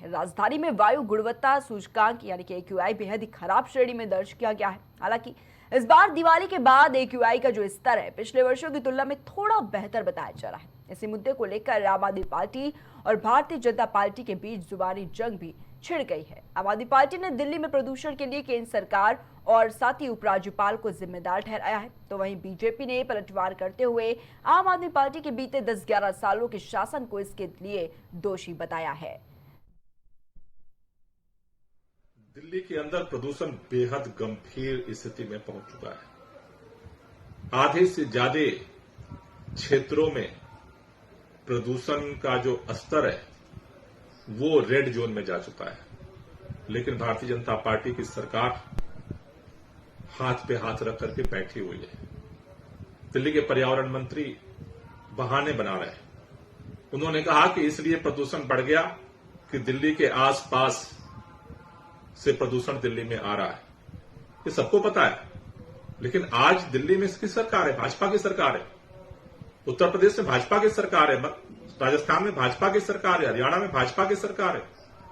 राजधानी में वायु गुणवत्ता सूचकांक यानी कि AQI बेहद ही खराब श्रेणी में दर्ज किया गया है। हालांकि इस बार दिवाली के बाद AQI का जो स्तर है पिछले वर्षों की तुलना में थोड़ा बेहतर बताया जा रहा है। इसी मुद्दे को लेकर आम आदमी पार्टी और भारतीय जनता पार्टी के बीच जुबानी जंग भी छिड़ गई है। आम आदमी पार्टी ने दिल्ली में प्रदूषण के लिए केंद्र सरकार और साथ ही उपराज्यपाल को जिम्मेदार ठहराया है, तो वहीं बीजेपी ने पलटवार करते हुए आम आदमी पार्टी के बीते 10-11 सालों के शासन को इसके लिए दोषी बताया है। दिल्ली के अंदर प्रदूषण बेहद गंभीर स्थिति में पहुंच चुका है। आधे से ज्यादा क्षेत्रों में प्रदूषण का जो स्तर है वो रेड जोन में जा चुका है, लेकिन भारतीय जनता पार्टी की सरकार हाथ पे हाथ रख करके बैठी हुई है। दिल्ली के पर्यावरण मंत्री बहाने बना रहे हैं। उन्होंने कहा कि इसलिए प्रदूषण बढ़ गया कि दिल्ली के आसपास से प्रदूषण दिल्ली में आ रहा है। ये सबको पता है, लेकिन आज दिल्ली में इसकी सरकार है, भाजपा की सरकार है। उत्तर प्रदेश में भाजपा की सरकार है, राजस्थान में भाजपा की सरकार है, हरियाणा में भाजपा की सरकार है,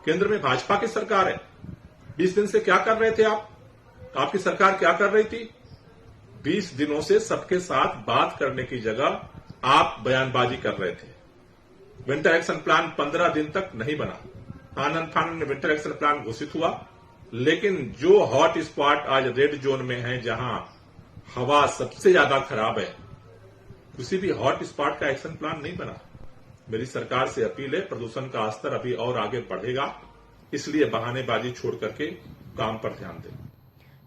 केंद्र में भाजपा की सरकार है। 20 दिन से क्या कर रहे थे आप? आपकी सरकार क्या कर रही थी? 20 दिनों से सबके साथ बात करने की जगह आप बयानबाजी कर रहे थे। विंटर एक्शन प्लान 15 दिन तक नहीं बना। आनंद फानन में विंटर एक्शन प्लान घोषित हुआ, लेकिन जो हॉट स्पॉट आज रेड जोन में है, जहां हवा सबसे ज्यादा खराब है, किसी भी हॉट स्पॉट का एक्शन प्लान नहीं बना। मेरी सरकार से अपील है, प्रदूषण का स्तर अभी और आगे बढ़ेगा, इसलिए बहानेबाजी छोड़ करके काम पर ध्यान दें।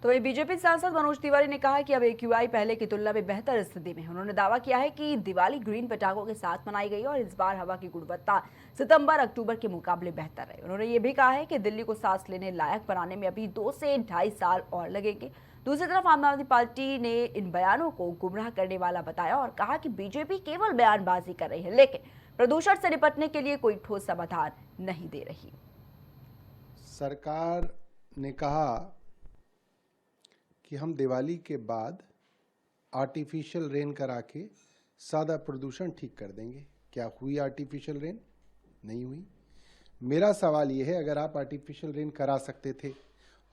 तो वही बीजेपी सांसद मनोज तिवारी ने कहा कि अब AQI पहले की तुलना में बेहतर स्थिति में है। उन्होंने दावा किया है कि दिवाली ग्रीन पटाखों के साथ मनाई गई और इस बार हवा की गुणवत्ता सितंबर-अक्टूबर के मुकाबले बेहतर है। उन्होंने ये भी कहा है कि दिल्ली को सांस लेने लायक बनाने में अभी 2 से 2.5 साल और लगेंगे। दूसरी तरफ आम आदमी पार्टी ने इन बयानों को गुमराह करने वाला बताया और कहा कि बीजेपी केवल बयानबाजी कर रही है, लेकिन प्रदूषण से निपटने के लिए कोई ठोस समाधान नहीं दे रही। सरकार ने कहा कि हम दिवाली के बाद आर्टिफिशियल रेन करा के सादा प्रदूषण ठीक कर देंगे। क्या हुई आर्टिफिशियल रेन? नहीं हुई। मेरा सवाल यह है, अगर आप आर्टिफिशियल रेन करा सकते थे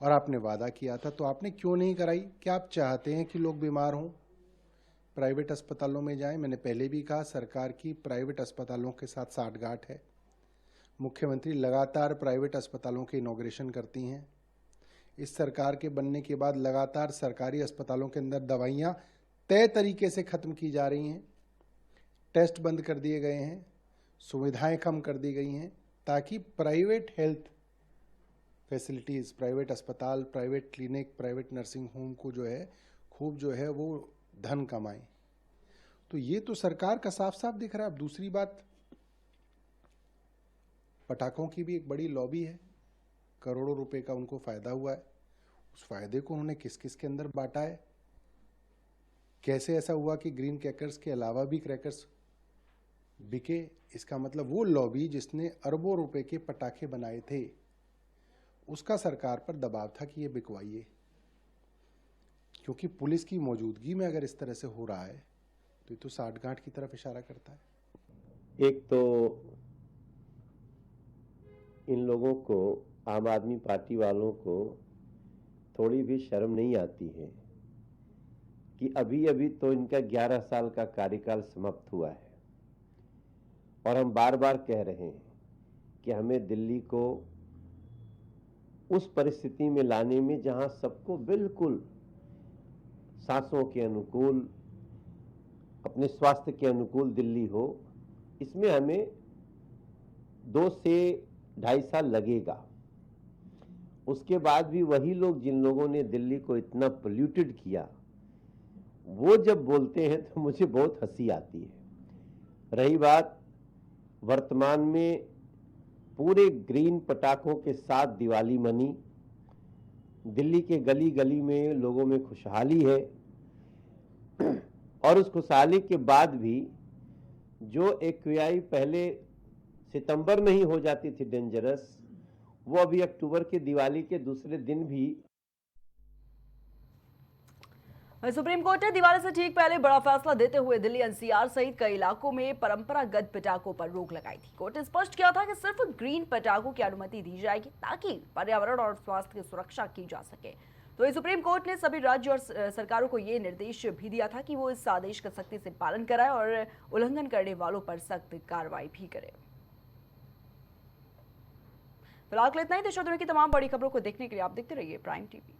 और आपने वादा किया था, तो आपने क्यों नहीं कराई? क्या आप चाहते हैं कि लोग बीमार हों? प्राइवेट अस्पतालों में जाएं। मैंने पहले भी कहा, सरकार की प्राइवेट अस्पतालों के साथ साठगांठ है। मुख्यमंत्री लगातार प्राइवेट अस्पतालों के इनॉग्रेशन करती हैं। इस सरकार के बनने के बाद लगातार सरकारी अस्पतालों के अंदर दवाइयाँ तय तरीके से ख़त्म की जा रही हैं, टेस्ट बंद कर दिए गए हैं, सुविधाएं कम कर दी गई हैं, ताकि प्राइवेट हेल्थ फैसिलिटीज़, प्राइवेट अस्पताल, private clinic, private nursing home को जो है खूब जो है वो धन कमाएं। तो ये तो सरकार का साफ साफ दिख रहा है। अब दूसरी बात, पटाखों की भी एक बड़ी लॉबी है, करोड़ों रुपए का उनको फायदा हुआ है। उस फायदे को उन्होंने किस किस के अंदर बांटा है? कैसे ऐसा हुआ कि ग्रीन क्रैकर्स के अलावा भी क्रैकर्स बिके? इसका मतलब वो लॉबी जिसने अरबों रुपए के पटाखे बनाए थे, उसका सरकार पर दबाव था कि ये बिकवाइए, क्योंकि पुलिस की मौजूदगी में अगर इस तरह से हो रहा है तो ये तो साठगांठ की तरफ इशारा करता है। एक तो इन लोगों को, आम आदमी पार्टी वालों को थोड़ी भी शर्म नहीं आती है कि अभी अभी तो इनका 11 साल का कार्यकाल समाप्त हुआ है और हम बार बार कह रहे हैं कि हमें दिल्ली को उस परिस्थिति में लाने में जहां सबको बिल्कुल सांसों के अनुकूल, अपने स्वास्थ्य के अनुकूल दिल्ली हो, इसमें हमें 2 से 2.5 साल लगेगा। उसके बाद भी वही लोग जिन लोगों ने दिल्ली को इतना पोल्यूटेड किया, वो जब बोलते हैं तो मुझे बहुत हंसी आती है। रही बात वर्तमान में पूरे ग्रीन पटाखों के साथ दिवाली मनी, दिल्ली के गली गली में लोगों में खुशहाली है और उस खुशहाली के बाद भी जो AQI पहले सितंबर में ही हो जाती थी डेंजरस, वो अभी अक्टूबर के दिवाली के दूसरे दिन भी सुप्रीम कोर्ट ने दिवाली से ठीक पहले बड़ा फैसला देते हुए दिल्ली एनसीआर सहित कई इलाकों में परंपरागत पटाखों पर रोक लगाई थी। कोर्ट ने स्पष्ट किया था कि सिर्फ ग्रीन पटाखों की अनुमति दी जाएगी ताकि पर्यावरण और स्वास्थ्य की सुरक्षा की जा सके। तो वहीं सुप्रीम कोर्ट ने सभी राज्य और सरकारों को ये निर्देश भी दिया था कि वो इस आदेश का सख्ती से पालन कराए और उल्लंघन करने वालों पर सख्त कार्रवाई भी करे। फिलहाल इतना ही। देश और दुनिया की तमाम बड़ी खबरों को देखने के लिए आप देखते रहिए प्राइम टीवी।